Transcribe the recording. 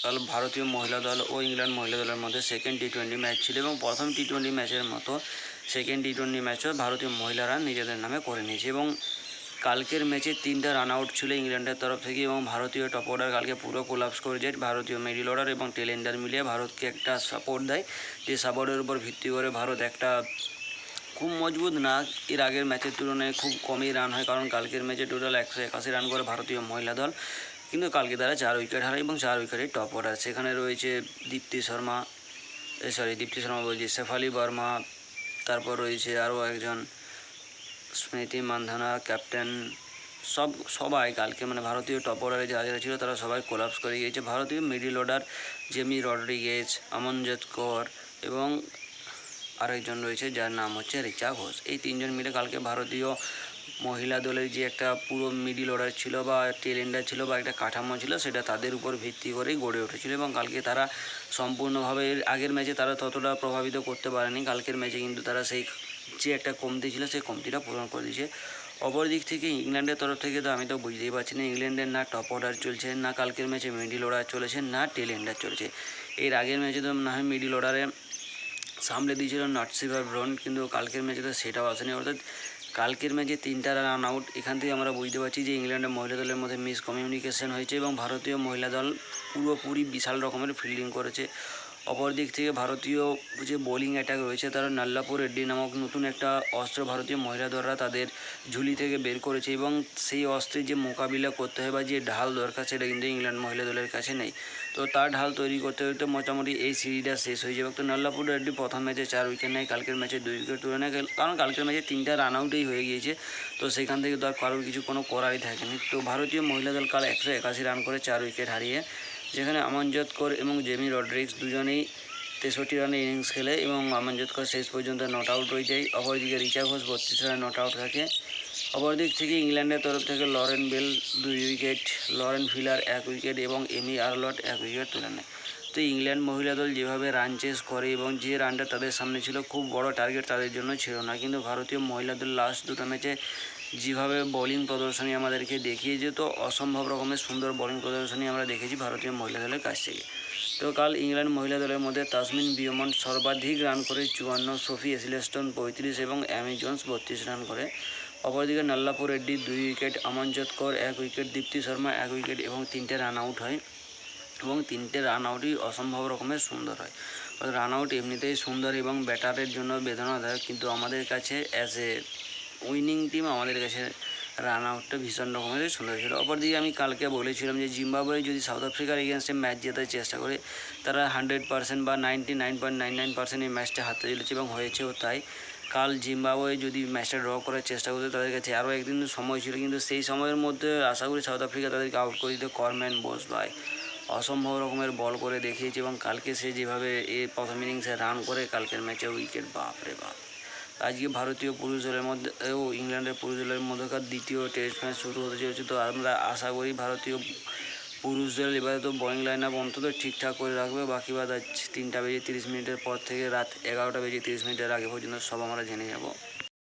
কাল ভারতীয় মহিলা দল ও ইংল্যান্ড মহিলা দলের মধ্যে সেকেন্ড টি-20 ম্যাচ ছিল এবং প্রথম টি-20 ম্যাচের মতো সেকেন্ড টি-20 ম্যাচও ভারতীয় মহিলারা নিজেদের নামে করে নিয়েছে। এবং কালকের ম্যাচে 3টা রান আউট ছিল ইংল্যান্ডের তরফ থেকে এবং ভারতীয় টপ অর্ডার কালকে পুরো কোলাপস করে যায়। ভারতীয় মিডল অর্ডার এবং টেল এন্ডার মিলিয়ে ভারতকে একটা সাপোর্ট দেয়, যে সাপোর্টের উপর ভিত্তি করে ভারত একটা খুব মজবুত না, এর আগের ম্যাচের তুলনায় খুব কমই রান হয়, কারণ কালকের ম্যাচে টোটাল 181 রান করে ভারতীয় মহিলা দল, কিন্তু কালকে তারা 4 উইকেট হারায় এবং 4 উইকেটে টপ অর্ডার। সেখানে রয়েছে দীপ্তি শর্মা বলছি, শেফালি বর্মা, তারপর রয়েছে আরও একজন স্মৃতি মান্ধানা ক্যাপ্টেন, সবাই কালকে মানে ভারতীয় টপ অর্ডারে যারা ছিল তারা সবাই কোলাপস করে গিয়েছে। ভারতীয় middle order Jamie Rodriguez, Amanjot Kaur এবং আরেকজন রয়েছে যার নাম হচ্ছে রিচা ঘোষ, এই তিনজন মিলে কালকে ভারতীয় মহিলা দলের যে একটা পুরো মিডল অর্ডার ছিল বা টেল এন্ডার ছিল বা একটা কাঠামো ছিল, সেটা তাদের উপর ভিত্তি করেই গড়ে উঠেছিল এবং কালকে তারা সম্পূর্ণভাবে আগের ম্যাচে তারা ততটা প্রভাবিত করতে পারেনি, কালকের ম্যাচে কিন্তু তারা সেই যে একটা কমতি ছিল সেই কমতিটা পূরণ করে দিয়েছে। অপর দিক থেকে ইংল্যান্ডের তরফ থেকে তো আমি তো বুঝতেই পারছি না, ইংল্যান্ডের না টপ অর্ডার চলছে, না কালকের ম্যাচে মিডল অর্ডার চলেছে, না টেল এন্ডার চলছে। এর আগের ম্যাচে তো না হয় মিডল অর্ডারে সামলে দিয়েছিল নটসিভার ব্রন, কিন্তু কালকের ম্যাচে তো সেটাও আসেনি। অর্থাৎ কালকের ম্যাচে 3টা রান আউট, এখান থেকে আমরা বুঝতে পারছি যে ইংল্যান্ডের মহিলা দলের মধ্যে মিসকমিউনিকেশন হয়েছে এবং ভারতীয় মহিলা দল পুরোপুরি বিশাল রকমের ফিল্ডিং করেছে। অপর দিক থেকে ভারতীয় যে বোলিং অ্যাটাক রয়েছে, তারা নাল্লাপুর রেড্ডি নামক নতুন একটা অস্ত্র ভারতীয় মহিলা দলরা তাদের ঝুলি থেকে বের করেছে এবং সেই অস্ত্রের যে মোকাবিলা করতে হয় বা যে ঢাল দরকার সেটা কিন্তু ইংল্যান্ড মহিলা দলের কাছে নেই। তো তার ঢাল তৈরি করতে হতে মোটামুটি এই সিরিজটা শেষ হয়ে যাবে। তো নাল্লাপুর রেড্ডি প্রথম ম্যাচে 4 উইকেট নেয়, কালকের ম্যাচে 2 উইকেট তুলে নেয়, কারণ কালকের ম্যাচে 3টা রান আউটেই হয়ে গিয়েছে, তো সেখান থেকে তো আর কারোর কিছু কোনো করারই থাকেনি। তো ভারতীয় মহিলা দল কাল 181 রান করে 4 উইকেট হারিয়ে, যেখানে আমনজোত কৌর এবং জেমি রড্রিগেজ দুজনেই 63 রানের ইনিংস খেলে এবং আমনজোত কৌর শেষ পর্যন্ত নট আউট হয়ে যায়। অপরদিকে রিচা ঘোষ 32 রানে নট আউট থাকে। অপরদিক থেকে ইংল্যান্ডের তরফ থেকে Lauren Bell 2 wicket, Lauren Filer 1 wicket এবং এমি আর্লট 1 উইকেট তুলে নেয়। তো ইংল্যান্ড মহিলা দল যেভাবে রান চেস করে এবং যে রানটা তাদের সামনে ছিল, খুব বড় টার্গেট তাদের জন্য ছিল না, কিন্তু ভারতীয় মহিলা দল লাস্ট দুটো ম্যাচে যেভাবে বোলিং প্রদর্শনী আমাদেরকে দেখিয়েছে, তো অসম্ভব রকমের সুন্দর বোলিং প্রদর্শনী আমরা দেখেছি ভারতীয় মহিলা দলের কাছ থেকে। তো কাল ইংল্যান্ড মহিলা দলের মধ্যে তাসমিন বিয়মন্ট সর্বাধিক রান করে 54, সোফি এসলেস্টন 35 এবং অ্যামি জোন্স 32 রান করে। অপরদিকে নাল্লাপুর Reddy 2 wicket, Amanjot Kaur 1 wicket, Deepti Sharma 1 wicket এবং 3টে রান আউট হয় এবং 3টে রান আউটই অসম্ভব রকমের সুন্দর হয়। রান আউট এমনিতেই সুন্দর এবং ব্যাটারের জন্য বেদনাদায়ক, কিন্তু আমাদের কাছে অ্যাজ এ উইনিং টিম আমাদের কাছে রান আউটটা ভীষণ রকমের সুন্দর ছিল। অপরদিকে আমি কালকে বলেছিলাম যে জিম্বাবুয়ে যদি সাউথ আফ্রিকার এগেনস্টে ম্যাচ জেতার চেষ্টা করে, তারা 100% বা 99.99% এই ম্যাচটা হারতে চলেছে এবং হয়েছেও তাই। কাল জিম্বাবুয়ে যদি ম্যাচটা ড্র করার চেষ্টা করতে, তাদের কাছে আরও একদিন সময় ছিল, কিন্তু সেই সময়ের মধ্যে আশা করি সাউথ আফ্রিকা তাদেরকে আউট করে দিতে কর্ম্যান বোস ভাই অসম্ভব রকমের বল করে দেখিয়েছে এবং কালকে সে যেভাবে এই প্রথম ইনিংসে রান করে কালকের ম্যাচে উইকেট, বাপরে বাপ। আজকে ভারতীয় পুরুষ দলের মধ্যে ও ইংল্যান্ডের পুরুষ দলের মধ্যকার দ্বিতীয় টেস্ট ম্যাচ শুরু হতে চলেছে। তো আমরা আশা করি ভারতীয় পুরুষ দল এবারে তো বোলিং লাইন আপ অন্তত ঠিকঠাক করে রাখবে, বাকি বাদ 3টা বেজে 30 মিনিটের পর থেকে রাত 11টা বেজে 30 মিনিটের আগে পর্যন্ত সব আমরা জেনে যাব।